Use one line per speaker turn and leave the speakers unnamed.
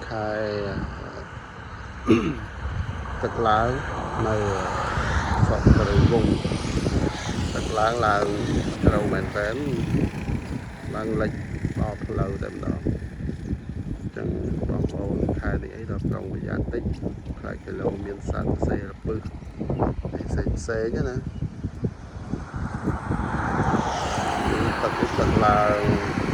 khaiទឹកឡើងនៅស្រុកព្រៃវង្សទឹកឡើងជ្រៅមែនទែនឡើងលិចដល់ផ្លូវតែម្ដងចឹងបងប្អូនខែនេះអីដល់ប្រុងប្រយ័ត្នតិចខ្លាចគីឡូមានសត្វផ្សេងរពឹសផ្សេងណាទឹកឡើង